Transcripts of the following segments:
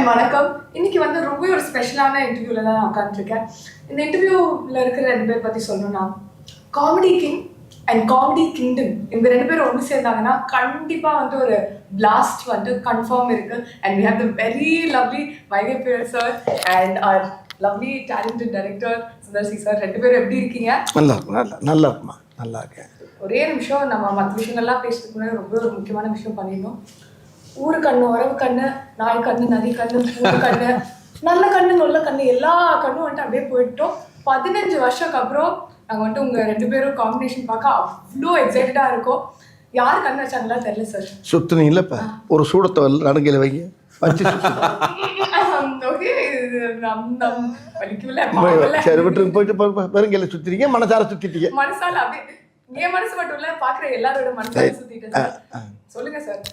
And வணக்கம். இன்னைக்கு வந்து ரொம்ப ஒரு ஸ்பெஷலான இன்டர்வியூல தான் நான் உட்காந்துருக்கேன். இந்த இன்டர்வியூல இருக்கிற 2 பேர் பத்தி சொல்லணும்னா, comedy king and comedy kingdom இவங்க 2 பேரும் ஒன்று சேர்ந்தாங்கன்னா கண்டிப்பா வந்து ஒரு பிளாஸ்ட் வந்து கன்ஃபார்ம் இருக்கு. And we have the very lovely Vaigai Puyal sir and our lovely talented director Sundar C sir. 2 பேரும் எப்படி இருக்கீங்க? நல்லா இருக்குமா, நல்லா இருக்கேன். ஒரே நிமிஷம், நம்ம மற்ற விஷயங்கள்லாம் பேசுறதுக்கு முன்னாடி ரொம்ப ஒரு முக்கியமான விஷயம் பண்ணிடணும். ஊரு கண்ணு, உறவு கண்ணு, நாய் கண்ணு, நதி கண்ணு, ஊரு கண்ணு, நல்ல கண்ணு, நல்ல கண்ணு, எல்லா கண்ணும் வந்துட்டு அப்படியே போயிட்டோம். 15 வருஷத்துக்கு அப்புறம் நாங்கள் வந்துட்டு உங்கள் 2 பேரும் காம்பினேஷன் பார்க்க அவ்வளோ எக்ஸைட்டடாக இருக்கும். யார் கண்ணு வச்சாங்களா தெரியல சார். சுத்துனீங்களா இப்போ ஒரு சூடத்தை நடுங்கையில் வைங்க வச்சு ஓகே, சரி விட்டு போயிட்டு பெருங்கையில சுத்திட்டீங்க, மனசார சுத்திட்டீங்க. மனசால அப்படியே என் மனசு மட்டும் இல்லை, பார்க்குற எல்லாரோட மனசால சுத்திட்டேன் சார். சொல்லுங்க சார்,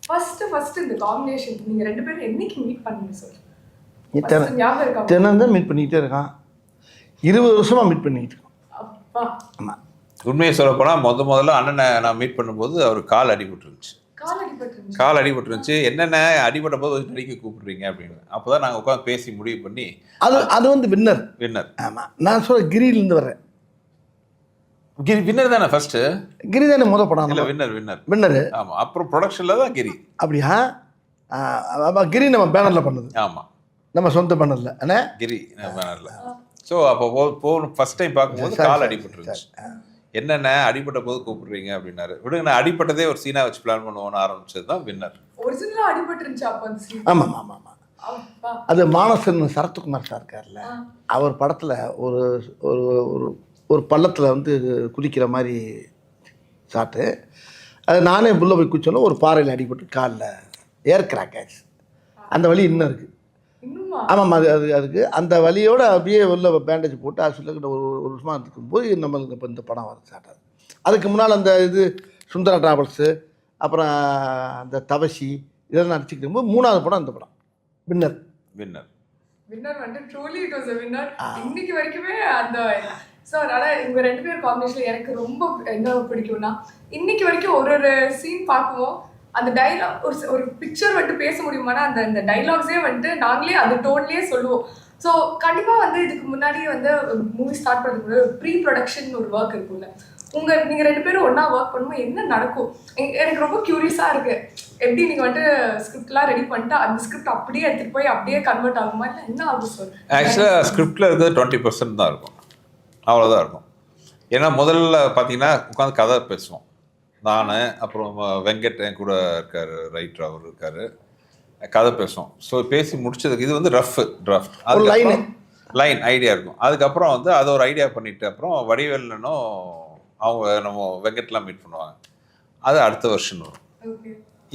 ஃபர்ஸ்ட் இந்த காம்பினேஷன் நீங்க 2 பேரும் என்னைக்கு மீட் பண்ணீங்க சார்? ஞாபகம் இருக்கா? தினம் மீட் பண்ணிக்கிட்டே இருக்கான். 20 வருஷமா மீட் பண்ணிக்கிட்டு இருக்கோம். அப்பா, ஆமாம், உண்மையை சொல்லப்போனால் முதல்ல அண்ணனை நான் மீட் பண்ணும்போது அவர் கால் அடிபட்டுருந்துச்சு. கால் அடிபட்டுருந்துச்சு. என்னென்ன அடிபட்ட போது நடிக்க கூப்பிடுறீங்க அப்படின்னு. அப்போ தான் நாங்கள் உட்காந்து பேசி முடிவு பண்ணி அது வந்து வின்னர். ஆமாம், நான் சொல்ல கிரியிலேருந்து வரேன். கிரி வின்னர் தானே ஃபர்ஸ்ட்? கிரி தானே முதல் படம். இல்லை, வின்னர். ஆமாம், அப்புறம் ப்ரொடக்ஷனில் தான் கிரி. அப்படியா? கிரி நம்ம பேனரில் பண்ணது. ஆமாம், நம்ம சொந்த பேனரில். அண்ணே கிரி பேனரில். ஸோ அப்போ ஃபர்ஸ்ட் டைம் பார்க்கும்போது கால் அடிபட்டுருந்துச்சு. என்னென்ன அடிபட்ட போது கூப்பிடுறீங்க அப்படின்னாரு. விடுங்க, நான் அடிபட்டதே ஒரு சீனா வச்சு பிளான் பண்ணுவோன்னு ஆரம்பிச்சது தான் வின்னர். ஒரிஜினலா அடிபட்டுருந்துச்சு அப்போ அந்த சீன். ஆமாம். அது மானசன் சரத்குமார் சார் இருக்கார்ல, அவர் படத்தில் ஒரு ஒரு ஒரு பள்ளத்தில் வந்து குதிக்கிற மாதிரி சாட்டு. அது நானே புள்ள போய் குச்சோன்னா ஒரு பாறையில் அடிபட்டு காலில் ஏர் கிராக் ஆச்சு. அந்த வலி இன்னும் இருக்குது. ஆமாம், அதுக்கு அந்த வலியோடு அப்படியே உள்ள பேண்டேஜ் போட்டு ஹாஸ்பிட்டலுக்கிட்ட ஒரு வருஷமாக இருக்கும்போது நம்மளுக்கு இப்போ இந்த படம் வர ஸ்டார்ட் ஆகுது. அதுக்கு முன்னால் அந்த இது சுந்தரா டிராவல்ஸு, அப்புறம் அந்த தவசி இதெல்லாம் நடிச்சுக்கிட்டு இருக்கும்போது 3வது படம் அந்த படம் வின்னர் வந்து truly it was a winner. இன்னைக்கு வரைக்குமே அந்த சார். ஆனால் இவங்க 2 பேர் காம்பினேஷனில் எனக்கு ரொம்ப என்ன பிடிக்கும்னா, இன்னைக்கு வரைக்கும் ஒரு சீன் பார்க்குவோம், அந்த டைலாக் ஒரு பிக்சர் வந்துட்டு பேச முடியுமானா அந்த டைலாக்ஸே வந்துட்டு நாங்களே அந்த டோன்லேயே சொல்லுவோம். ஸோ கண்டிப்பாக வந்து இதுக்கு முன்னாடியே வந்து மூவி ஸ்டார்ட் பண்ணுறதுக்கு ப்ரீ ப்ரொடக்ஷன் ஒரு ஒர்க் இருக்கும்ல. நீங்கள் 2 பேரும் ஒன்றா ஒர்க் பண்ணும்போது என்ன நடக்கும்? எனக்கு ரொம்ப க்யூரியஸாக இருக்குது. எப்படி நீங்கள் வந்துட்டு ஸ்கிரிப்ட்லாம் ரெடி பண்ணிட்டு அந்த ஸ்கிரிப்ட் அப்படியே எடுத்துகிட்டு போய் அப்படியே கன்வெர்ட் ஆகுமா, இல்லை என்ன ஆகும் சார்? ஆக்சுவலாக ஸ்கிரிப்டில் இருக்கிறது 20% தான் இருக்கும், அவ்வளோதான் இருக்கும். ஏன்னா முதல்ல பார்த்தீங்கன்னா உட்காந்து கதை பேசுவோம். நான் அப்புறம் வெங்கட் என் கூட இருக்கார், ரைட்டர் அவர் இருக்கார், கதை பேசுவோம். ஸோ பேசி முடிச்சதுக்கு இது வந்து ரஃப் டிராஃப்ட், அது லைன் ஐடியா இருக்கும். அதுக்கப்புறம் வந்து அதை ஒரு ஐடியா பண்ணிட்டு அப்புறம் வடிவேலனும் அவங்க நம்ம வெங்கட்லாம் மீட் பண்ணுவாங்க. அது அடுத்த வருஷன் வரும்.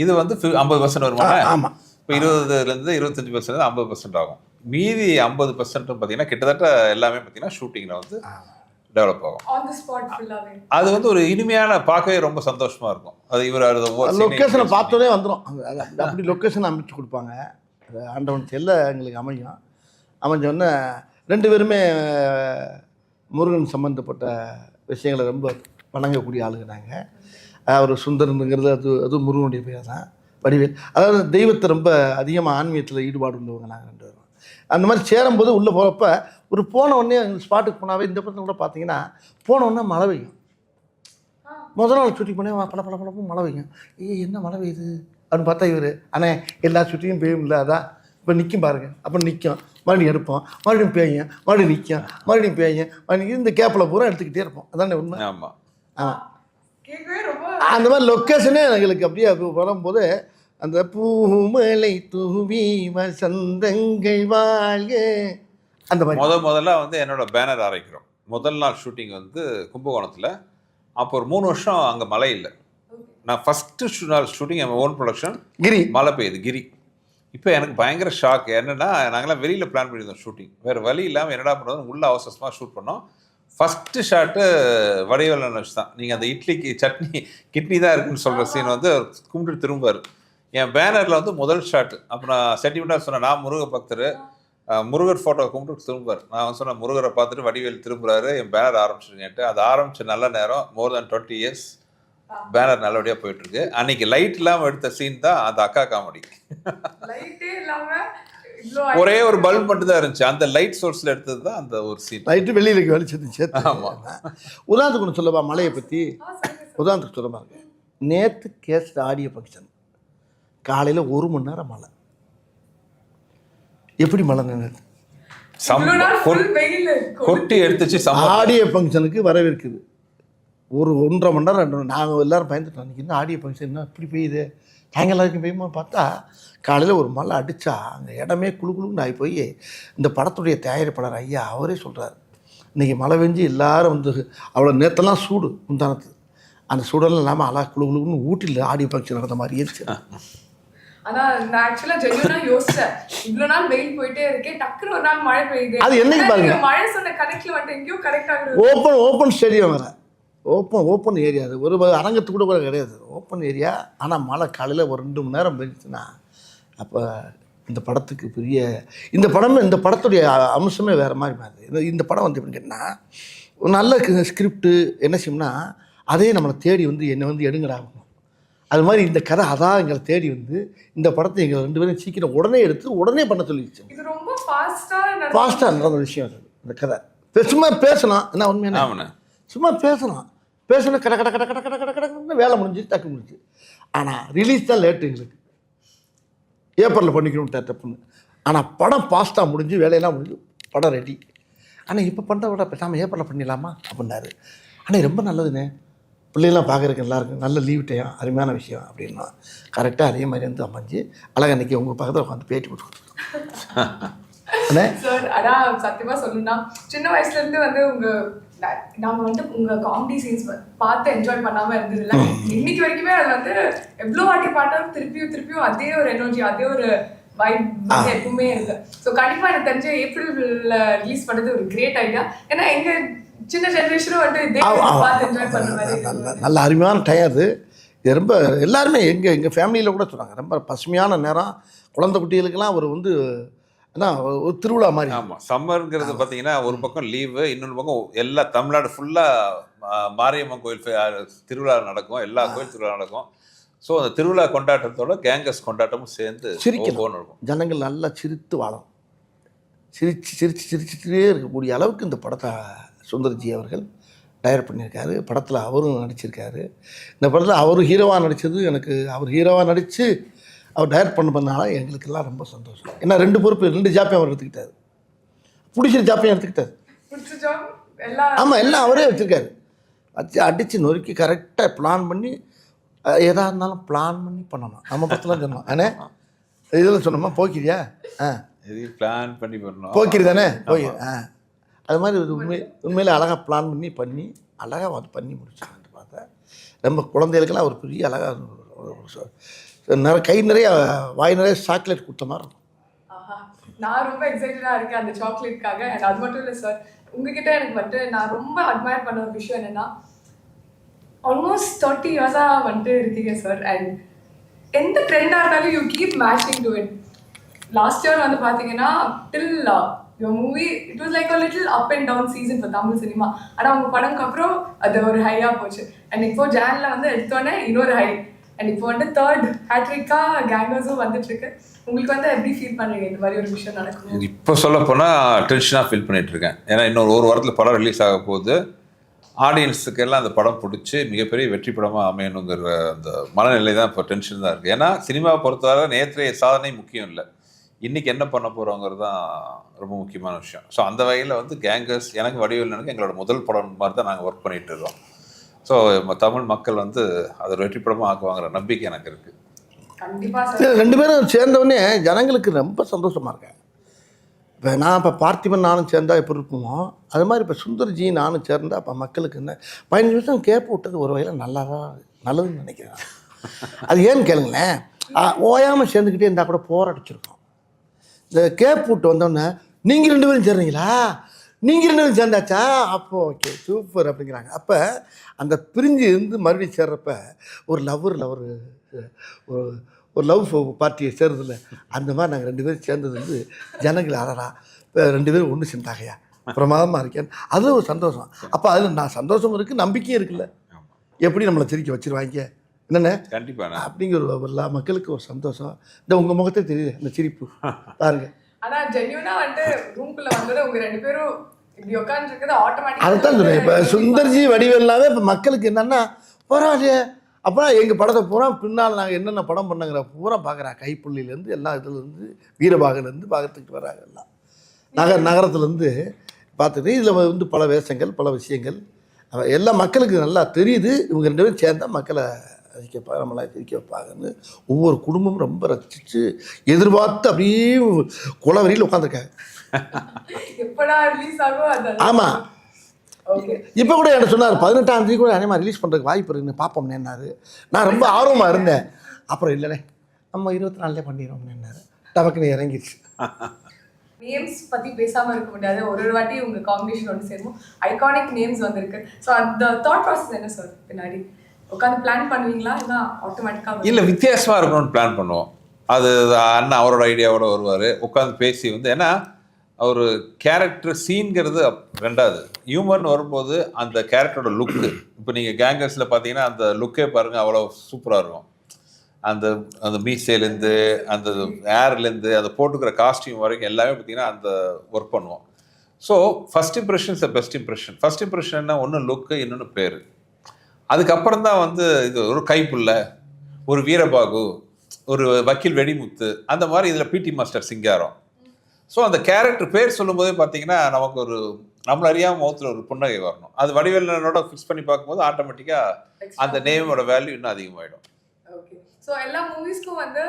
இது வந்து 50% வருமா? ஆமாம். இப்போ 20% 25% 50% ஆகும். மீதி 50% பார்த்தீங்கன்னா கிட்டத்தட்ட எல்லாமே பார்த்தீங்கன்னா ஷூட்டிங்கில் வந்து டெவலப் ஆகும். அது வந்து ஒரு இனிமையான, பார்க்கவே ரொம்ப சந்தோஷமா இருக்கும். அது இவர் லொக்கேஷனை பார்த்தோன்னே வந்துடும். அப்படி லொக்கேஷன் அமைச்சு கொடுப்பாங்க. ஆண்டவன் செல்ல எங்களுக்கு அமைஞ்சோடனே 2 பேருமே முருகன் சம்மந்தப்பட்ட விஷயங்களை ரொம்ப வணங்கக்கூடிய ஆளுங்க நாங்கள். அவர் சுந்தரனுங்கிறது அது முருகனுடைய பேர் தான். வடிவேல் அதாவது தெய்வத்தை ரொம்ப அதிகமாக ஆன்மீகத்தில் ஈடுபாடு உள்ளவங்க நாங்கள் 2 பேரும். அந்த மாதிரி சேரும்போது உள்ளே போகிறப்ப ஒரு போன உடனே ஸ்பாட்டுக்கு போனாவே இந்த படத்தில் கூட பார்த்தீங்கன்னா போன உடனே மழை பெய்யும். முதல் நாள் ஷூட்டிங் பண்ணி பல மழை பெய்யும். என்ன மழை பெய்யுது அப்படின்னு பார்த்தா இவர் அண்ணே எல்லா ஷூட்டிங்கும் பெய்யும் இல்லை, அதான் இப்போ நிற்கும் பாருங்கள். அப்புறம் நிற்கும், மறுபடியும் எடுப்போம், மறுபடியும் பேயும், மறுபடியும் நிற்கும், மறுபடியும் பேயும், மறுபடியும் இந்த கேப்பில் பூரா எடுத்துக்கிட்டே இருப்போம். அதானே உண்மை? ஆமாம். அந்த மாதிரி லொக்கேஷனே எங்களுக்கு அப்படியே வரும்போது அந்த பூமலை தூவி வசந்தங்கள் வாழ்க அந்த மாதிரி முதல்ல வந்து என்னோட பேனர் ஆரம்பிக்கிறோம். முதல் நாள் ஷூட்டிங் வந்து கும்பகோணத்தில். அப்போ ஒரு 3 வருஷம் அங்கே மழை இல்லை. நான் ஃபஸ்ட்டு நாள் ஷூட்டிங் என் ஓன் ப்ரொடக்ஷன், கிரி மழை பெய்யுது கிரி. இப்போ எனக்கு பயங்கர ஷாக். என்னென்னா நாங்களாம் வெளியில் பிளான் பண்ணியிருந்தோம் ஷூட்டிங், வேறு வழி இல்லாமல் என்னடா பண்ணுறது உள்ள அவசரமாக ஷூட் பண்ணோம். ஃபஸ்ட்டு ஷாட்டு வடிவேலன் வச்சு தான். நீங்கள் அந்த இட்லிக்கு சட்னி கிட்னி தான் இருக்குன்னு சொல்கிற சீன் வந்து கும்பிட்டு திரும்பார். என் பேனரில் வந்து முதல் ஷாட்டு. அப்போ நான் சென்டிமெண்ட்டாக சொன்னேன், நான் முருக பக்தர், முருகர் ஃபோட்டோ கும்பிட்டு திரும்புவார். நான் வந்து சொன்னேன் முருகரை பார்த்துட்டு வடிவேல் திரும்புறாரு, என் பேனர் ஆரம்பிச்சிருங்கன்ட்டு. அது ஆரம்பித்த நல்ல நேரம் மோர் தென் 20 years பேனர் நல்லபடியா போயிட்டு இருக்கு. அன்னைக்கு லைட் இல்லாம எடுத்த சீன் தான் அந்த அக்கா காமெடி. லைட்டே இல்லாம இவ்ளோ ஒரே ஒரு பல்ப் மட்டும் தான் இருந்துச்சு. அந்த லைட் சோர்ஸ்ல எடுத்தது தான் அந்த ஒரு சீன். லைட்டு வெளியில் வெளிச்சது சேர்த்து. ஆமா. உதாரணத்துக்கு ஒன்று சொல்லவா மழையை பற்றி? உதாரணத்துக்கு சொல்லமா நேற்று கேஸ்ட் ஆடியோ ஃபங்க்ஷன் காலையில் 1 மணி நேரம் மழை. எப்படி மழை நின்றுது? இவ்ளோ நாள் full வெயில் கொட்டி எடுத்துச்சு. ஆடியோ ஃபங்க்ஷனுக்கு வரவேற்குது. ஒரு 1.5 மணி நேரம் 2 மணி நேரம் நாங்கள் எல்லோரும் பயந்துட்டோம். அன்றைக்கி என்ன ஆடியோ ஃபங்க்ஷன் என்ன இப்படி பெய்யுது? நாங்கள் எல்லாருக்கும் பெய்யுமா பார்த்தா காலையில் ஒரு மழை அடித்தா அங்கே இடமே குழுன்னு ஆகி போய் இந்த படத்துடைய தயாரிப்பாளர் ஐயா அவரே சொல்கிறார், இன்றைக்கி மழை பெஞ்சு எல்லாரும் வந்து அவ்வளோ நேற்றெல்லாம் சூடு முந்தானத்து, அந்த சூடெல்லாம் இல்லாமல் அழகா குழுன்னு ஊட்டியில் ஆடியோ ஃபங்க்ஷன் நடந்த மாதிரி இருந்துச்சு. ஆனா நான் ஆக்சுவலா ஜென்யூனா யோசிச்சேன், இவ்வளவு நாள் வெயில் போயிட்டே இருக்கே, டக்குனு ஒரு நாள் மழை பெய்யுது. அது என்னைக்கு பாருங்க, மழை சொன்ன கனெக்ட்ல வந்து எங்கேயோ கரெக்ட் ஆகுது. ஓப்பன் ஸ்டேடியம் வேறு, ஓப்பன் ஏரியா. அது ஒரு அரங்கத்து கூட கிடையாது, ஓப்பன் ஏரியா. ஆனால் மழை காலையில் ஒரு 2 மணி நேரம் பெஞ்சுச்சுன்னா அப்போ இந்த படத்துக்கு பெரிய இந்த படத்துடைய அம்சமே வேறு மாதிரி மாறுது. இந்த படம் வந்து எப்படின்னு கேட்டால் ஒரு நல்ல ஸ்கிரிப்டு என்ன செய்யும்னா அதே நம்மளை தேடி வந்து என்னை வந்து எடுங்கடாகும். அது மாதிரி இந்த கதை அதான் எங்களை தேடி வந்து இந்த படத்தை எங்களை 2 பேரும் சீக்கிரம் உடனே எடுத்து உடனே பண்ண சொல்லிடுச்சு. இது ரொம்ப ஃபாஸ்ட்டாக நடந்த விஷயம் அது. இந்த கதை சும்மா பேசலாம், என்ன உண்மையான சும்மா பேசலாம் கட கட கட கட கட கட கடன்னு வேலை முடிஞ்சு டக்கு முடிஞ்சு. ஆனால் ரிலீஸ் தான் லேட்டு எங்களுக்கு, ஏப்ரலில் பண்ணிக்கணும் டப்புன்னு. ஆனால் படம் ஃபாஸ்ட்டாக முடிஞ்சு வேலையெல்லாம் முடிஞ்சு படம் ரெடி. ஆனால் இப்போ பண்ணுற விட பேசாமல் ஏப்ரலில் பண்ணிடலாமா அப்படின்னாரு. ஆனால் ரொம்ப நல்லதுண்ணே, பிள்ளைகள்லாம் பார்க்குறதுக்கு எல்லாருக்கும் நல்ல லீவ் டைம், அருமையான விஷயம் அப்படின்னா கரெக்டாக அதே மாதிரி வந்து அமைஞ்சு அழகாக அன்றைக்கி உங்கள் பக்கத்தில் உட்காந்து பேட்டி கொடுத்துருக்கோம். சார் அதான் சத்தியமாக சொல்லணும்னா சின்ன வயசுலேருந்து வந்து நாங்கள் வந்து உங்கள் காமெடி சீன்ஸ் பார்த்து என்ஜாய் பண்ணாமல் இருந்ததில்ல. இன்னைக்கு வரைக்குமே அது வந்து எவ்வளோ வாட்டி பார்த்தாலும் திருப்பியும் அதே ஒரு எனர்ஜி, அதே ஒரு வைப் வந்து எப்பவுமே இருக்கு. ஸோ கண்டிப்பாக எனக்கு தெரிஞ்ச ஏப்ரலில் ரிலீஸ் பண்ணது ஒரு கிரேட் ஐடியா. ஏன்னா எங்கள் சின்ன ஜென்ரேஷனும் வந்து இதே பார்த்து என்ஜாய் பண்ணுற மாதிரி நல்ல அருமையான டைம் அது. இது ரொம்ப எல்லாருமே எங்கள் ஃபேமிலியில் கூட சொன்னாங்க, ரொம்ப பசுமையான நேரம், குழந்தை குட்டிகளுக்கெல்லாம் ஒரு வந்து ஏன்னா ஒரு திருவிழா மாதிரி. ஆமாம், சம்மருங்கிறது பார்த்தீங்கன்னா ஒரு பக்கம் லீவு, இன்னொரு பக்கம் எல்லா தமிழ்நாடு ஃபுல்லாக மாரியம்மன் கோயில் திருவிழா நடக்கும், எல்லா கோயில் திருவிழா நடக்கும். ஸோ அந்த திருவிழா கொண்டாட்டத்தோட கேங்கஸ் கொண்டாட்டமும் சேர்ந்து சிரிக்கணும் இருக்கும். ஜனங்கள் நல்லா சிரித்து வாழும், சிரிச்சுட்டே இருக்கக்கூடிய அளவுக்கு இந்த படத்தை சுந்தர்ஜி அவர்கள் டைரக்ட் பண்ணியிருக்காரு. படத்தில் அவரும் நடிச்சிருக்காரு. இந்த படத்தில் அவர் ஹீரோவாக நடித்தது எனக்கு, அவர் ஹீரோவாக நடித்து அவர் டைரக்ட் பண்ணனால எங்களுக்கெல்லாம் ரொம்ப சந்தோஷம். ஏன்னா 2 பொறுப்பு 2 ஜாப்பையும் அவர் எடுத்துக்கிட்டார், பிடிச்ச ஜாப்பையும் எடுத்துக்கிட்டார். ஆமாம், எல்லாம் அவரே வச்சுருக்காரு. அடித்து நொறுக்கி கரெக்டாக பிளான் பண்ணி எதாக இருந்தாலும் பிளான் பண்ணி பண்ணணும். நம்ம படத்தில் சொன்னோம் ஆனால் இதில் சொன்னோமா போக்கிரியா பிளான் பண்ணி பண்ணணும், போக்கிரி தானே போய் அது மாதிரி உண்மையிலே அழகாக பிளான் பண்ணி அழகாக அது பண்ணி முடிச்சாங்கன்னு பார்த்தேன். நம்ம குழந்தைகளுக்கெல்லாம் ஒரு பெரிய அழகாக கை நிறைய வாய் நிறைய சாக்லேட் கொடுத்த மாதிரி இருக்கும். நான் ரொம்ப எக்ஸைட்டடாக இருக்கேன் அந்த சாக்லேட்காக. அண்ட் அது மட்டும் இல்லை சார், உங்ககிட்ட எனக்கு வந்துட்டு நான் ரொம்ப அட்மையர் பண்ண ஒரு விஷயம் என்னென்னா ஆல்மோஸ்ட் 30 இயர்ஸாக வந்துட்டு இருக்கீங்க சார். அண்ட் எந்த ட்ரெண்டாக இருந்தாலும் you keep matching to it. Last year வந்து பார்த்தீங்கன்னா டில் your movie it was like a little up and down season for Tamil cinema. ஆனால் உங்கள் படம்க்கு அப்புறம் அது ஒரு ஹையாக போச்சு. அண்ட் இப்போ ஜானில் வந்து எடுத்தோன்னே இன்னொரு ஹை. அண்ட் இப்போ வந்து 3rd ஹேட்ரிக்காக கேங்கர்ஸும் வந்துட்டுருக்கு. உங்களுக்கு வந்து எப்படி ஃபீல் பண்ணுறீங்க இந்த மாதிரி ஒரு விஷயம் நடக்கும்? இப்போ சொல்ல போனால் டென்ஷனாக ஃபீல் பண்ணிகிட்ருக்கேன். ஏன்னா இன்னொரு 1 வாரத்தில் படம் ரிலீஸ் ஆக போகுது. ஆடியன்ஸுக்கெல்லாம் அந்த படம் பிடிச்சி மிகப்பெரிய வெற்றி படமாக அமையணுங்கிற அந்த மனநிலை தான் இப்போ டென்ஷன் தான் இருக்குது. ஏன்னா சினிமாவை பொறுத்தவரை நேற்றைய சாதனை முக்கியம் இல்லை, இன்றைக்கி என்ன பண்ண போகிறோங்கிறது தான் ரொம்ப முக்கியமான விஷயம். ஸோ அந்த வகையில் வந்து கேங்கர்ஸ் எனக்கு வடிவேலனுக்கு எங்களோட முதல் படம் மாதிரி தான் நாங்கள் ஒர்க் பண்ணிகிட்டு இருக்கோம். ஸோ தமிழ் மக்கள் வந்து அதை வெற்றி படமாக ஆக்குவாங்கிற நம்பிக்கை எனக்கு இருக்குது. கண்டிப்பாக 2 பேரும் சேர்ந்தவுடனே ஜனங்களுக்கு ரொம்ப சந்தோஷமாக இருக்கேன். இப்போ நான் இப்போ பார்த்திபன் நானும் சேர்ந்தால் எப்படி இருக்குமோ அது மாதிரி இப்போ சுந்தர்ஜி நானும் சேர்ந்தால் அப்போ மக்களுக்கு என்ன 15 நிமிஷம் கேப் விட்டது ஒரு வகையில் நல்லதுன்னு நினைக்கிறேன். அது ஏன்னு கேளுங்களேன், ஓயாமல் சேர்ந்துக்கிட்டே இருந்தால் கூட போராடிச்சிருக்கோம். இந்த கேப் விட்டு வந்தோடனே நீங்கள் 2 பேரும் சேர்றீங்களா, நீங்கள் 2 பேரும் சேர்ந்தாச்சா, அப்போ ஓகே சூப்பர் அப்படிங்கிறாங்க. அப்போ அந்த பிரிஞ்சு இருந்து மறுபடியும் சேர்றப்ப ஒரு லவ் பார்ட்டியை சேர்றதில்ல, அந்த மாதிரி நாங்கள் 2 பேரும் சேர்ந்தது வந்து ஜனங்கள் அழகா இப்போ 2 பேரும் ஒன்று சேர்ந்தாகையா பிரமாதமாக இருக்கேன், அது ஒரு சந்தோஷம். அப்போ அதில் நான் சந்தோஷம் இருக்குது, நம்பிக்கையும் இருக்குல்ல. எப்படி நம்மளை சிரிக்க வச்சிருவாங்க என்னென்ன கண்டிப்பாண்ணே. அப்படிங்கிற எல்லா மக்களுக்கு ஒரு சந்தோஷம். இந்த உங்கள் முகத்தை தெரியுது இந்த சிரிப்பு பாருங்க. ஆனா ஜென்யூனா வந்து ரூம்குள்ள வந்தது உங்க ரெண்டு பேரும் இப்படி உட்காந்துருக்குது ஆட்டோமேட்டிக்கா. அதுதான் சொல்றேன். இப்போ சுந்தர்ஜி வடிவேல்லாவே இப்போ மக்களுக்கு என்னன்னா பரவாயில்லையே அப்போ எங்கள் படத்தை பூரா பின்னால் நாங்கள் என்னென்ன படம் பண்ணுங்கிற பூரா பார்க்குறா. கைப்புள்ளிலேருந்து எல்லா இதுலேருந்து வீரபாகலேருந்து பார்த்துக்கிட்டு வராங்க. எல்லாம் நகரத்துலேருந்து பார்த்துட்டு இதில் வந்து பல வேஷங்கள் பல விஷயங்கள் எல்லா மக்களுக்கு நல்லா தெரியுது. இவங்க ரெண்டு பேரும் சேர்ந்தால் மக்களை ரசிக்க நம்மளை சிரிக்க வைப்பாங்கன்னு ஒவ்வொரு குடும்பமும் ரொம்ப ரசித்து எதிர்பார்த்து அப்படியே குளவரியில் உட்காந்துருக்காங்க. எப்படா ரிலீஸ் ஆகும். ஆமாம், இப்போ கூட என்ன சொன்னார் 18ஆம் தேதி கூட அதே மாதிரி ரிலீஸ் பண்ணுறதுக்கு வாய்ப்பு இருக்குன்னு பார்ப்போம்னேன்னாரு. நான் ரொம்ப ஆர்வமாக இருந்தேன். அப்புறம் இல்லைண்ணே நம்ம 24 பண்ணிடுவோம்னேன்னாரு. டபக்குன்னு இறங்கிடுச்சு. நேம்ஸ் பத்தி பேசாம இருக்க முடியாது. ஒரு வாட்டி உங்க காம்பினேஷன் ஒன்று சேரும் ஐகானிக் நேம்ஸ் வந்திருக்கு. ஸோ அந்த தாட் ப்ராசஸ் என்ன சார்? பின்னாடி உட்காந்து பிளான் பண்ணுவீங்களா இல்லை ஆட்டோமேட்டிக்காக? இல்லை, வித்தியாசமாக இருக்கணும்னு பிளான் பண்ணுவோம். அது அண்ணன் அவரோட ஐடியாவோட வருவார். உட்காந்து பேசி வந்து ஏன்னா ஒரு கேரக்டர் சீன்கிறது ரெண்டாவது. ஹியூமர்னு வரும்போது அந்த கேரக்டரோட லுக்கு, இப்போ நீங்கள் கேங்கர்ஸில் பார்த்தீங்கன்னா அந்த லுக்கே பாருங்கள் அவ்வளோ சூப்பராக இருக்கும். அந்த அந்த மீசைலேருந்து அந்த ஏர்லேருந்து அந்த போட்டுக்கிற காஸ்டியூம் வரைக்கும் எல்லாமே பார்த்தீங்கன்னா அந்த ஒர்க் பண்ணுவோம். So first impression is the best impression. First இம்ப்ரெஷன்னா ஒன்று லுக்கு, இன்னொன்று பேர். அதுக்கப்புறம் தான் வந்து இது ஒரு கைப்புள்ள, ஒரு வீரபாகு, ஒரு வக்கீல் வெடிமுத்து, அந்த மாதிரி இதில் பிடி மாஸ்டர் சிங்காரம். ஸோ அந்த கேரக்டர் பேர் சொல்லும்போதே பார்த்தீங்கன்னா நமக்கு ஒரு நம்மள அறியாமல் முகத்தில் ஒரு புன்னகை வரணும். அது வடிவேலனோட ஃபிக்ஸ் பண்ணி பார்க்கும்போது ஆட்டோமேட்டிக்காக அந்த நேமோட வேல்யூ இன்னும் அதிகமாகிடும். ஓகே. ஸோ எல்லா மூவிஸ்க்கும் வந்து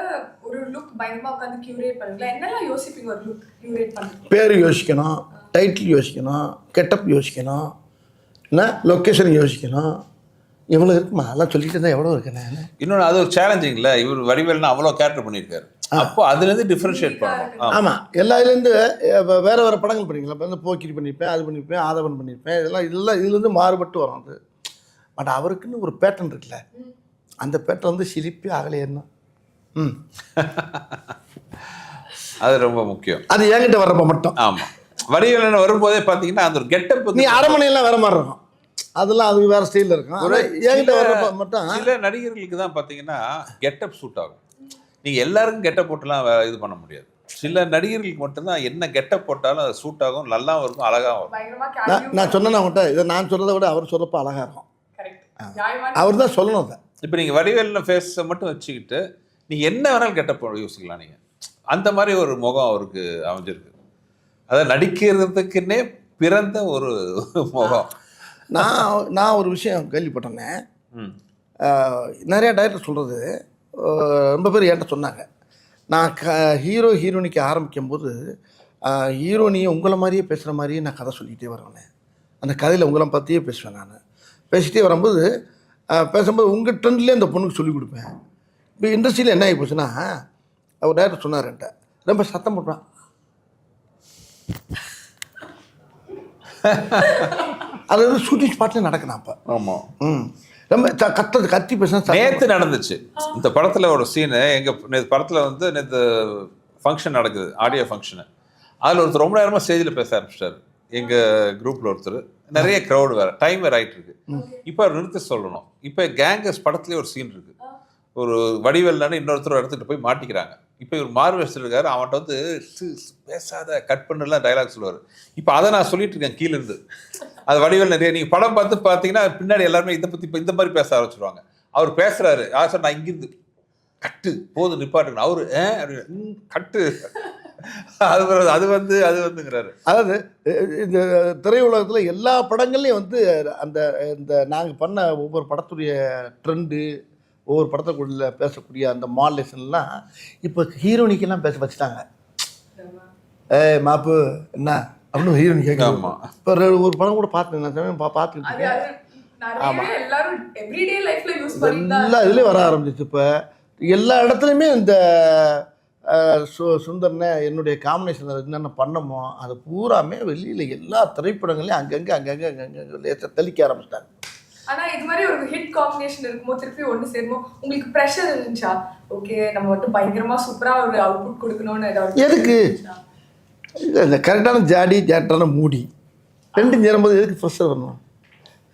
ஒரு லுக் பயங்கரமாக உட்காந்து கியூரேட் பண்ணுங்களா? என்னெல்லாம் யோசிப்பீங்க ஒரு லுக் கியூரேட் பண்ணுறது? பேர் யோசிக்கணும், டைட்டில் யோசிக்கணும், கெட்டப் யோசிக்கணும், என்ன லொக்கேஷன் யோசிக்கணும். எவ்வளோ இருக்குமா அதெல்லாம் சொல்லிட்டு இருந்தால் எவ்வளோ இருக்குண்ணே. இன்னொன்று அது ஒரு சேலஞ்சிங்ல இவர் வடிவேல்னா அவ்வளோ கேரக்டர் பண்ணியிருக்காரு. அப்போ அதுலேருந்து டிஃப்ரென்ஷியேட் பண்ணணும். ஆமாம், எல்லா இதுலேருந்து வேறு வேறு படங்கள் பண்ணிக்கலாம். இப்போ வந்து போக்கிரி பண்ணியிருப்பேன், அது பண்ணியிருப்பேன், ஆதவன் பண்ணியிருப்பேன். இதெல்லாம் இதுலேருந்து மாறுபட்டு வரும் அது. பட் அவருக்குன்னு ஒரு பேட்டர்ன் இருக்குல்ல, அந்த பேட்டர்ன் வந்து சிரிப்பி ஆகலையேன்னா அது ரொம்ப முக்கியம். அது என்கிட்ட வர்றப்ப மட்டும். ஆமாம், வடிவேலன் வரும்போதே பார்த்தீங்கன்னா அந்த ஒரு கெட்டப் நீ அரமனையெல்லாம் வேற மாதிரி இருக்கும். அதெல்லாம் அது வேறு ஸ்டைலில் இருக்கும். என்கிட்ட வர்றப்ப மட்டும் சில நடிகர்களுக்கு தான் பார்த்தீங்கன்னா கெட்டப் சூட் ஆகும். நீங்கள் எல்லாருக்கும் கெட்டப் போட்டுலாம் இது பண்ண முடியாது. சில நடிகர்களுக்கு மட்டும்தான் என்ன கெட்டப் போட்டாலும் அது சூட் ஆகும், நல்லாவும் இருக்கும், அழகாகவும் இருக்கும். நான் சொன்னேன் அவங்கள்ட்ட, இதை நான் சொல்கிறத விட அவர் சொல்கிறப்ப அழகாக இருக்கும். அவர் தான் சொல்லணும் அதை. இப்போ நீங்கள் வடிவேலில் ஃபேஸை மட்டும் வச்சுக்கிட்டு நீங்கள் என்ன வேணாலும் கெட்டப் யோசிக்கலாம். நீங்கள் அந்த மாதிரி ஒரு முகம் அவருக்கு அமைஞ்சிருக்கு. அதை நடிக்கிறதுக்குன்னே பிறந்த ஒரு முகம். நான் ஒரு விஷயம் கேள்விப்பட்டேன்னே, நிறையா டைரக்டர் சொல்கிறது ரொம்ப பேர் என்கிட்ட சொன்னாங்க. நான் ஹீரோயினிக்கு ஆரம்பிக்கும்போது ஹீரோனியை உங்களை மாதிரியே பேசுகிற மாதிரியே நான் கதை சொல்லிக்கிட்டே வருவேன். அந்த கதையில் உங்களை பற்றியே பேசுவேன். நான் பேசிகிட்டே வரும்போது பேசும்போது உங்கள் ட்ரெண்ட்லேயே அந்த பொண்ணுக்கு சொல்லிக் கொடுப்பேன். இப்போ இண்டஸ்ட்ரியில் என்ன ஆகி போச்சுன்னா, அவர் டைரக்டர் சொன்னார் என்கிட்ட, ரொம்ப சத்தம் போட்டான். அது வந்து ஷூட்டிங் ஸ்பாட்லேயே நடக்கணும் அப்போ. ஆமாம், ரொம்ப கத்தி பேசினா நேற்று நடந்துச்சு. இந்த படத்தில் ஒரு சீனு, எங்கள் படத்தில் வந்து நேற்று ஃபங்க்ஷன் நடக்குது, ஆடியோ ஃபங்க்ஷனு. அதில் ஒருத்தர் ரொம்ப நேரமாக ஸ்டேஜில் பேச ஆரம்பிச்சிட்டாரு. எங்கள் குரூப்பில் ஒருத்தர், நிறைய க்ரௌடு வேறு, டைம் வேறு ஆகிட்டு இருக்கு. இப்போ அவர் நிறுத்த சொல்லணும். இப்போ கேங்கஸ் படத்துலேயே ஒரு சீன் இருக்குது. ஒரு வடிவேல்னு இன்னொருத்தர் எடுத்துகிட்டு போய் மாட்டிக்கிறாங்க. இப்போ இவர் மார்வெஸ்டர் இருக்காரு, அவன்கிட்ட வந்து பேசாத கட் பண்ணலாம் டைலாக் சொல்லுவார். இப்போ அதை நான் சொல்லிட்டு இருக்கேன் கீழேருந்து. அது வடிவேல் நிறைய நீங்கள் படம் பார்த்தீங்கன்னா பின்னாடி எல்லாருமே இதை பற்றி இப்போ இந்த மாதிரி பேச ஆரம்பிச்சிருவாங்க. அவர் பேசுகிறாரு, யார் சார் நான் இங்கிருந்து கட்டு போது நிப்பாட்டுங்க, அவரு கட்டு அது வந்துங்கிறாரு. அதாவது இந்த திரையுலகத்தில் எல்லா படங்கள்லையும் வந்து அந்த இந்த நாங்கள் பண்ண ஒவ்வொரு படத்துடைய ட்ரெண்டு, ஒவ்வொரு படத்துக்குள்ள பேசக்கூடிய அந்த மாடுலேஷன்லாம் இப்போ ஹீரோனிக்கெல்லாம் பேச வச்சுட்டாங்க. மாப்பு என்ன அப்படின்னு ஹீரோனி கேட்கலாமா? இப்போ ஒரு படம் கூட பார்த்தேன், பார்த்துக்கிட்டு ஆமாம், எல்லா இதுலேயும் வர ஆரம்பிச்சிச்சு. இப்போ எல்லா இடத்துலையுமே இந்த சுந்தர்னே என்னுடைய காம்பினேஷன் என்னென்ன பண்ணமோ அது பூராமே வெளியில் எல்லா திரைப்படங்களையும் அங்கங்கே தெளிக்க ஆரம்பிச்சிட்டாங்க. ஆனா இது மாதிரி ஒரு ஹிட் காம்பினேஷன் இருக்கும்போது திருப்பி ஒன்று சேரும்போது உங்களுக்கு ப்ரெஷர் இருந்துச்சா? ஓகே, நம்ம மட்டும் பயங்கரமா சூப்பரா ஒரு அவுட்புட் கொடுக்கணும்னு ஏதாவது? எதுக்கு இந்த கரெக்டான ஜாடி ஜாட்டான மூடி ரெண்டும் சேரும்போது எதுக்கு ப்ரெஷர் வரணும்?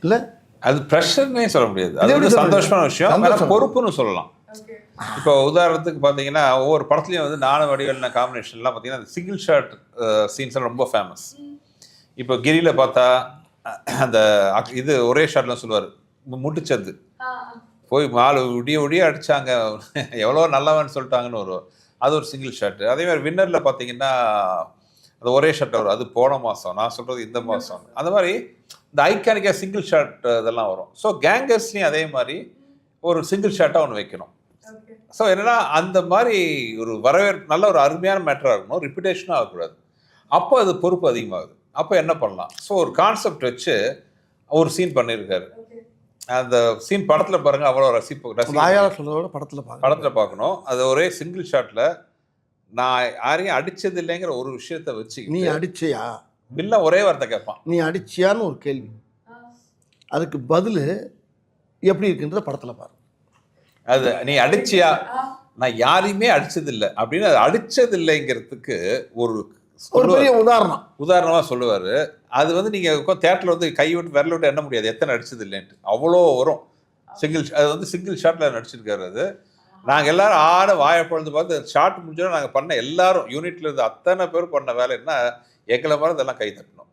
இல்லை அது ப்ரெஷர்னே சொல்ல முடியாது, அது வந்து சந்தோஷமான விஷயம், பொறுப்புன்னு சொல்லலாம். இப்போ உதாரணத்துக்கு பார்த்தீங்கன்னா ஒவ்வொரு படத்துலையும் வந்து நானும் வடிவேலு காம்பினேஷன்லாம் பார்த்தீங்கன்னா சிங்கிள் ஷாட் சீன்ஸ் எல்லாம் ரொம்ப ஃபேமஸ். இப்போ கிரியில் பார்த்தா அந்த இது ஒரே ஷாட்லாம் சொல்லுவார், முட்டுச்சது போய் மாலு விடிய அடித்தாங்க எவ்வளோ நல்லவன்னு சொல்லிட்டாங்கன்னு வரும், அது ஒரு சிங்கிள் ஷாட்டு. அதே மாதிரி வின்னரில் பார்த்தீங்கன்னா அது ஒரே ஷாட் வரும், அது போன மாதம், நான் சொல்கிறது இந்த மாதம். அந்த மாதிரி இந்த ஐக்கானிக்காக சிங்கிள் ஷாட் இதெல்லாம் வரும். ஸோ கேங்கர்ஸ்லையும் அதே மாதிரி ஒரு சிங்கிள் ஷாட்டாக ஒன்று வைக்கணும். ஸோ என்னன்னா அந்த மாதிரி ஒரு நல்ல ஒரு அருமையான மேட்டராக இருக்கணும், ரிப்பிட்டேஷனாக ஆகக்கூடாது. அப்போ அது பொறுப்பு அதிகமாகுது. அப்போ என்ன பண்ணலாம்? ஸோ ஒரு கான்செப்ட் வச்சு ஒரு சீன் பண்ணியிருக்காரு. அந்த சீன் படத்தில் பாருங்கள், அவ்வளோ படத்தில் பார்க்கணும். அது ஒரே சிங்கிள் ஷாட்டில் நான் யாரையும் அடித்தது இல்லைங்கிற ஒரு விஷயத்த வச்சு, நீ அடிச்சியா வில்ல ஒரே வார்த்தை கேட்பான், நீ அடிச்சியான்னு ஒரு கேள்வி, அதுக்கு பதில் எப்படி இருக்குன்றத படத்தில் பாருங்க. அது நீ அடிச்சியா, நான் யாரையுமே அடிச்சதில்லை அப்படின்னு அது அடிச்சதில்லைங்கிறதுக்கு ஒரு பெரிய உதாரணமாக சொல்லுவார். அது வந்து நீங்கள் தேட்டரில் வந்து கை விட்டு விரல விட்டு எண்ண முடியாது எத்தனை அடிச்சது இல்லைன்ட்டு, அவ்வளோ வரும் அது வந்து சிங்கிள் ஷாட்டில் நடிச்சிருக்காரு. அது நாங்கள் எல்லாரும் ஆட வாயை பொழுது பார்த்து ஷார்ட் முடிஞ்சோன்னா நாங்கள் பண்ண எல்லாரும் யூனிட்ல இருந்து அத்தனை பேர் பண்ண வேலை என்ன, எங்களை மாதிரி இதெல்லாம் கை தட்டணும்.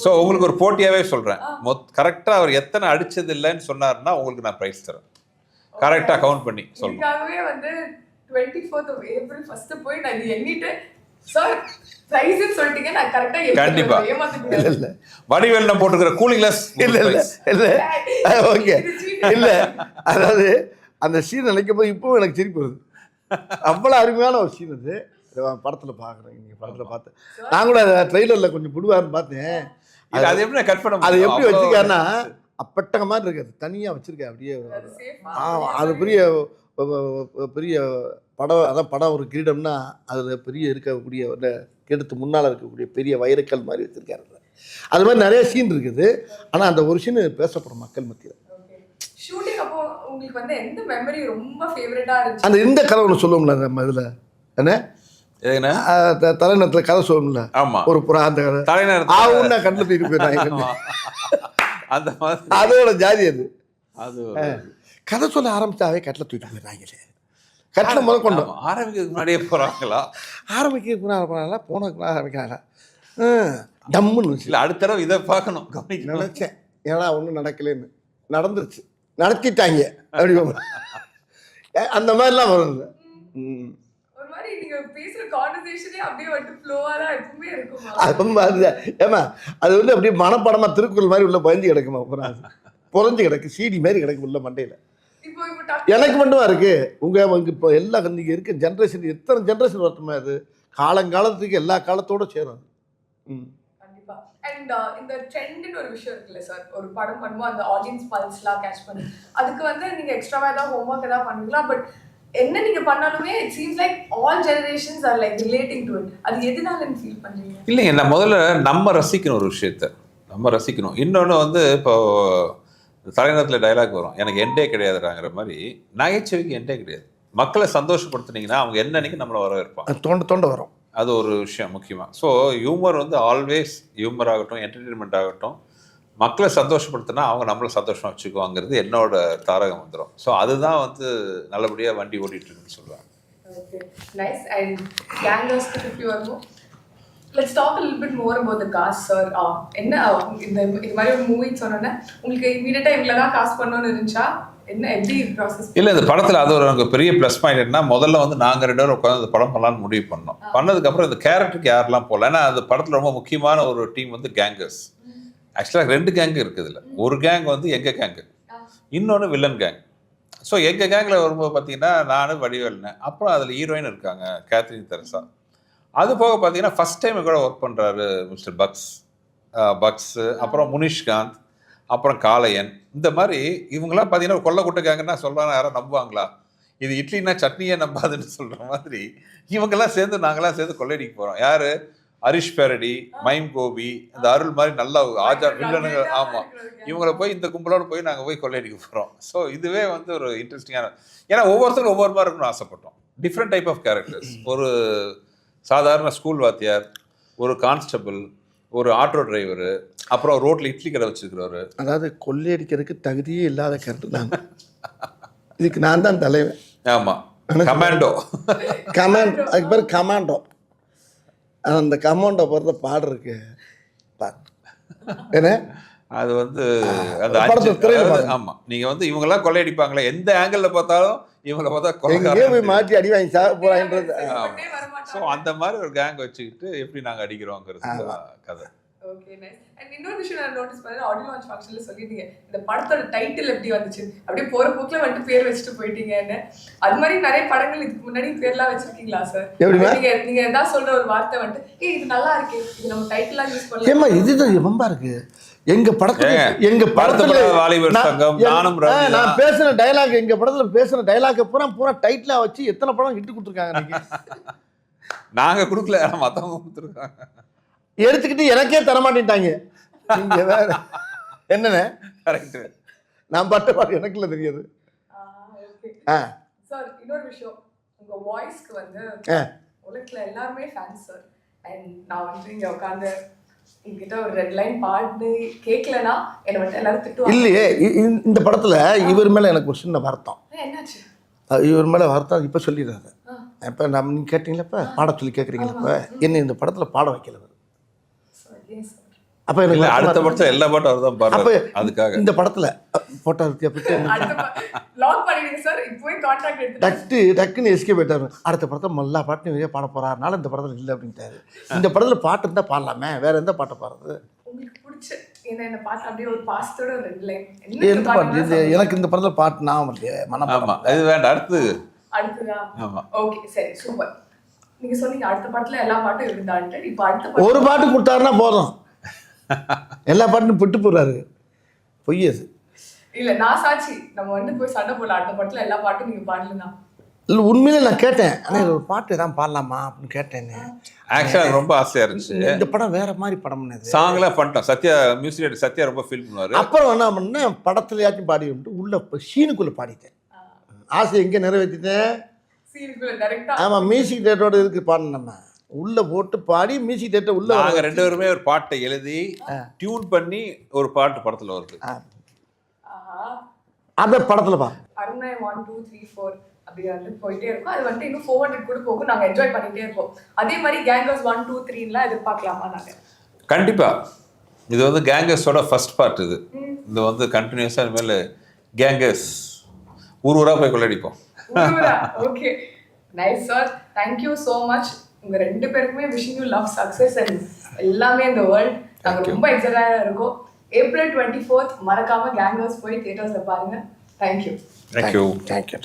ஸோ உங்களுக்கு ஒரு போட்டியாகவே சொல்கிறேன், கரெக்டாக அவர் எத்தனை அடிச்சது இல்லைன்னு சொன்னார்னா உங்களுக்கு நான் ப்ரைஸ் தரேன், கரெக்டாக கவுண்ட் பண்ணி சொல்லுங்கள். 24th of April ஃபர்ஸ்ட் போய் நான் எண்ணிட்டு சார் பிரைஸ் சொல்லிட்டீங்க, நான் கரெக்ட்டா கண்டிப்பா இல்ல வடிவேல் நான் போட்டுக்கிற கூலிங் கிளாஸ் இல்ல ஓகே இல்ல, அதாவது அந்த சீன் நினைக்கும் போது இப்போ எனக்கு சிரிப்பு வருது, அவ்வளோ அருமையான ஒரு சீன் அது. படத்தில் பார்க்குறேன், நீங்கள் படத்தில் பார்த்தேன், நான் கூட ட்ரெய்லரில் கொஞ்சம் புடுவாருன்னு பார்த்தேன். அது எப்படி கட் பண்ண, அது எப்படி வச்சுருக்காருன்னா அப்பட்டக மாதிரி இருக்காது, தனியாக வச்சுருக்கேன் அப்படியே. அது பெரிய பெரிய படம், அதான் படம் ஒரு கிரீடம்னா அதில் பெரிய இருக்கக்கூடிய கிரீடத்து முன்னால் இருக்கக்கூடிய பெரிய வைரக்கல் மாதிரி வச்சுருக்காரு. அது மாதிரி நிறைய சீன் இருக்குது, ஆனால் அந்த ஒரு சீன் பேசப்படும் மக்கள் மத்தியில். ஷூட்டிங் அப்போ உங்களுக்கு வந்து எந்த மெமரி ரொம்ப ஃபேவரட்டாக இருந்துச்சு? அந்த இந்த கதை ஒன்று சொல்லுவோம்ல நம்ம இதில் என்ன தலைநகரத்தில் கதை சொல்லுவோம்ல, ஒரு புறா அந்த கதை தலைநகரம் கண்ணில் தூக்கிட்டு போயிடுறாங்க, அந்த மாதிரி அதோட ஜாதி அது. அது கதை சொல்ல ஆரம்பிச்சாவே கட்டில் தூக்கிட்டு போயிடுறாங்களே, கட்டில் முதல் கொண்டு ஆரம்பிக்கிறதுக்கு முன்னாடியே போகிறாங்களா, ஆரம்பிக்கிறதுக்கு போனாங்களா போனதுக்குலாம் ஆரம்பிக்கிறாங்களா டம்முன்னு இல்லை அடுத்த தடவை இதை பார்க்கணும் நினச்சேன், ஏன்னா ஒன்றும் நடக்கலைன்னு, நடந்துருச்சு, நடத்திட்டாங்க அப்படி அந்த மாதிரிலாம் வரும். ஒரு மாதிரி நீங்கள் பேசுகிற கான்வர்சேஷனே அப்படியே வந்து ஃப்ளோவாக தான் எப்பவுமே இருக்குமா? அது மாதிரி ஏமா அது வந்து அப்படியே மனப்படமாக திருக்குறள் மாதிரி உள்ள பயந்து கிடக்குமா, புறஞ்சு கிடக்கு, சீடி மாதிரி கிடக்கு உள்ள மண்டையில். எனக்கு மட்டுமா இருக்கு, உங்க இப்போ எல்லா இங்கே இருக்க ஜென்ரேஷன் எத்தனை ஜென்ரேஷன் வரட்டுமா, அது காலங்காலத்துக்கு எல்லா காலத்தோட சேரும். கண்டிப்பா. அண்ட் இந்த ட்ரெண்ட்னு ஒரு விஷயம் இருக்குல்ல சார், ஒரு படம் பண்ணுவோம் அந்த ஆடியன்ஸ் பல்ஸ்லாம் கேட்ச் பண்ணி, அதுக்கு வந்து நீங்க எக்ஸ்ட்ராவா ஏதாவது ஹோம்ஒர்க் ஏதாவது பண்ணுவீங்களா? பட் என்ன நீங்க பண்ணாலுமே it seems like all generations are like relating to it. அது எதனால ஃபீல் பண்றீங்க? இல்லைங்க, நான் முதல்ல நம்ம ரசிக்கணும், ஒரு விஷயத்தை நம்ம ரசிக்கணும். இன்னொன்று வந்து இப்போ தலைநகரத்தில் டைலாக் வரும், எனக்கு எண்டே கிடையாதுங்கிற மாதிரி, நகைச்சுவைக்கு எண்டே கிடையாது. மக்களை சந்தோஷப்படுத்துனீங்கன்னா அவங்க என்னன்னைக்கு நம்மளை வரவேற்பாங்க, தோண்ட வரும். அது ஒரு விஷயம் முக்கியமாக. ஸோ ஹியூமர் வந்து ஆல்வேஸ் ஹியூமர் ஆகட்டும், என்டர்டெயின்மெண்ட் ஆகட்டும், மக்களை சந்தோஷப்படுத்தினா அவங்க நம்மளை சந்தோஷமாக வச்சுக்குவாங்கிறது என்னோட தாரகம் வந்துடும். ஸோ அதுதான் வந்து நல்லபடியாக வண்டி ஓடிட்டு இருக்குன்னு சொல்லுவாங்க. Okay, nice. And Gangnam if you are more. Let's talk a little bit more about the cast, sir. என்ன இந்த மாதிரி ஒரு மூவி சொன்னோன்னே உங்களுக்கு இமீடியட்டாக இவ்வளோ தான் காஸ்ட் பண்ணணும்னு இருந்துச்சா? என்ன எப்படி ப்ராசஸ்? இல்லை, இந்த படத்தில் அது ஒரு எனக்கு பெரிய ப்ளஸ் பாயிண்ட் என்ன, முதல்ல வந்து நாங்கள் 2 பேரும் உட்காந்து இந்த படம் பண்ணலான்னு முடிவு பண்ணோம். பண்ணதுக்கப்புறம் இந்த கேரக்டருக்கு யாரெல்லாம் போகல, ஏன்னா அந்த படத்தில் ரொம்ப முக்கியமான ஒரு டீம் வந்து கேங்கர்ஸ். ஆக்சுவலாக 2 கேங்கு இருக்குது இல்லை, ஒரு கேங் வந்து எங்கள் கேங்கு, இன்னொன்று வில்லன் கேங். ஸோ எங்கள் கேங்கில் வரும்போது பார்த்தீங்கன்னா நான் வடிவேல்னேன், அப்புறம் அதில் ஹீரோயின் இருக்காங்க கேத்ரின் தெரசா. அது போக பார்த்தீங்கன்னா ஃபஸ்ட் டைம் கூட ஒர்க் பண்ணுறாரு மிஸ்டர் பக்ஸு, அப்புறம் முனிஷ்காந்த், அப்புறம் காளையன். இந்த மாதிரி இவங்களாம் பார்த்தீங்கன்னா கொல்ல குட்டைக்காங்கன்னா சொல்கிறாங்க, யாரும் நம்புவாங்களா? இது இட்லினா சட்னியே நம்பாதுன்னு சொல்கிற மாதிரி இவங்கெல்லாம் சேர்ந்து நாங்களாம் சேர்ந்து கொள்ளையடிக்க போகிறோம். யார்? ஹரிஷ் பேரடி, மைம் கோபி, இந்த அருள் மாதிரி நல்லா ஆஜா வில்லனுங்க. ஆமாம், இவங்கள போய் இந்த கும்பலோடு போய் நாங்கள் போய் கொள்ளையடிக்க போகிறோம். ஸோ இதுவே வந்து ஒரு இன்ட்ரெஸ்டிங்கான, ஏன்னா ஒவ்வொருத்தரும் ஒவ்வொரு மாதிரி இருக்கணும்னு ஆசைப்பட்டோம். Different type of characters. ஒரு சாதாரண ஸ்கூல் வாத்தியார், ஒரு கான்ஸ்டபிள், ஒரு ஆட்டோ டிரைவர், அப்புறம் ரோட்ல இட்லி கடை வச்சிருக்கிறவரு. அதாவது கொள்ளையடிக்கிறதுக்கு தகுதியே இல்லாத கேரக்டர் தான். இதுக்கு நான் தான் தலைவன். ஆமா, கமாண்டோ. கமாண்டோ, அதுக்கு பேர் கமாண்டோ. அந்த கமாண்டோ போடுற பாடு இருக்கு என்ன, அது வந்து அந்த 5. ஆமா, நீங்க வந்து இவங்கெல்லாம் கொள்ளையடிப்பாங்களே, எந்த ஆங்கிள் பார்த்தாலும் இவங்களை பார்த்தா எங்கேயே போய் மாற்றி அடி வாங்கி சாக போறாங்கன்றது. ஸோ அந்த மாதிரி ஒரு கேங் வச்சுக்கிட்டு எப்படி நாங்கள் அடிக்கிறோங்கிறது கதை. Okay, nice. அண்ட் இன்னொரு விஷயம் நான் நோட்டீஸ் பண்ணேன், ஆடியோ லான்ச் ஃபங்க்ஷன்ல சொல்லிட்டீங்க இந்த படத்தோட டைட்டில் எப்படி வந்துச்சு, அப்படியே போற போக்குல வந்துட்டு பேர் வச்சுட்டு போயிட்டீங்கன்னு. அது மாதிரி நிறைய படங்கள் இதுக்கு முன்னாடி பேர்லாம் வச்சிருக்கீங்களா சார்? நீங்க ஏதாவது சொல்ற ஒரு வார்த்தை வந்துட்டு ஏய் இது நல்லா இருக்கு, இது நம்ம டைட்டிலா யூஸ் பண்ணலாம். ஏமா இதுதான் ரொம்ப இருக்கு எங்க படத்துல வாலிபர் சங்கம், நானும் ரவி, நான் பேசுன டயலாக், எங்க படத்துல பேசுன டயலாக் பூரா டைட்டிலா வச்சு எத்தனை படம் இட்டு கொடுத்துருக்காங்க. நாங்க கொடுக்கல, மத்தவங்க கொடுத்துருக்காங்க. எடுத்துக்கிட்டு எனக்கே தரமாட்டேன்ட்டாங்க. நீங்க வேற என்னண்ணே? கரெக்ட். நான் பட்ட பாட்டு எனக்குள்ள தெரியாது. சார் இன்னொரு விஷயம், உங்க வாய்ஸ்க்கு வந்து உலகத்துல எல்லாருமே ஃபேன்ஸ் சார். அண்ட் நான் வந்து இங்க உட்காந்து என்கிட்ட ஒரு ரெட் லைன் பாட்டு கேட்கலன்னா என்னை வந்து எல்லாரும் திட்டுவாங்க. இல்லையே, இந்த படத்துல இவர் மேல எனக்கு ஒரு சின்ன வருத்தம். என்னாச்சு? இவர் மேல வருத்தம் இப்ப சொல்லிடுறாரு. இப்ப நம்ம நீங்க கேட்டீங்களா, இப்ப பாட சொல்லி கேட்குறீங்களா, இப்ப என்ன இந்த படத்துல பாட வைக்கல. அப்ப எனக்கு அடுத்த படத்துல எல்லா பாட்டும் அவர் தான் பாடுறாரு. அதுக்காக இந்த படத்துல போட்டோ டக்குன்னு எஸ்கேப் ஆயிட்டாரு. அடுத்த படத்துல எல்லா பாட்டும் வெளியே பாட போறாருனால இந்த படத்துல இல்லை அப்படின்ட்டாரு. இந்த படத்துல பாட்டு இருந்தா பாடலாமே, வேற எந்த பாட்டை பாடுறது? எனக்கு இந்த படத்துல பாட்டு நான் இது வேண்டாம், அடுத்து நீங்க சொன்னீங்க அடுத்த படத்துல எல்லா பாட்டும் இருந்தான்ட்டு. இப்ப அடுத்த ஒரு பாட்டு கொடுத்தாருன்னா போதும், எல்லா பாட்டும் விட்டு போறாரு. பொய்யது இல்ல, நான் சாட்சி. நம்ம வந்து போய் சண்டை போடல, அடுத்த படத்துல எல்லா பாட்டும் நீங்க பாடலாம். இல்லை உண்மையிலே நான் கேட்டேன், ஆனால் ஒரு பாட்டு எதாவது பாடலாமா அப்படின்னு கேட்டேன்னு. ஆக்சுவலாக ரொம்ப ஆசையா இருந்துச்சு. இந்த படம் வேற மாதிரி படம், சாங்லாம் பண்ணிட்டோம். சத்யா மியூசிக் சத்யா ரொம்ப ஃபீல் பண்ணுவாரு. அப்புறம் என்ன பண்ணேன், படத்துலயாச்சும் பாடி விட்டு உள்ள சீனுக்குள்ள பாடிட்டேன். ஆசை எங்கே நிறைவேற்றிட்டேன். ஆமாம், மியூசிக் டேட்டோட இருக்கு பாடணும். நம்ம உள்ள போட்டு பாடி மியூசிக் டேட்டை உள்ள நாங்கள் 2 பேருமே ஒரு பாட்டை எழுதி டியூன் பண்ணி ஒரு பாட்டு படத்தில் வருது. அந்த படத்தில் பா அருணை 1 2 3 4 அப்படி வந்து போயிட்டே இருக்கும். அது வந்து இன்னும் 400 கூட போகும். நாங்கள் என்ஜாய் பண்ணிட்டே இருப்போம். அதே மாதிரி கேங்கர்ஸ் 1 2 3லாம் எதிர்பார்க்கலாமா? நாங்கள் கண்டிப்பாக இது வந்து கேங்கர்ஸோட ஃபர்ஸ்ட் பார்ட். இது வந்து கண்டினியூஸாக இனிமேல் கேங்கர்ஸ் ஊராக போய் கொள்ளடிப்போம். Okay, nice sir, thank you so much. உங்கள் 2 பேருக்குமே wishing you love, success and எல்லாமே இந்த வேர்ல்ட். நாங்கள் ரொம்ப எக்ஸைட்டடாக இருக்கோம். April 24th மறக்காம கேங்கர்ஸ் போய் தியேட்டர்ஸில் பாருங்க. தேங்க்யூ.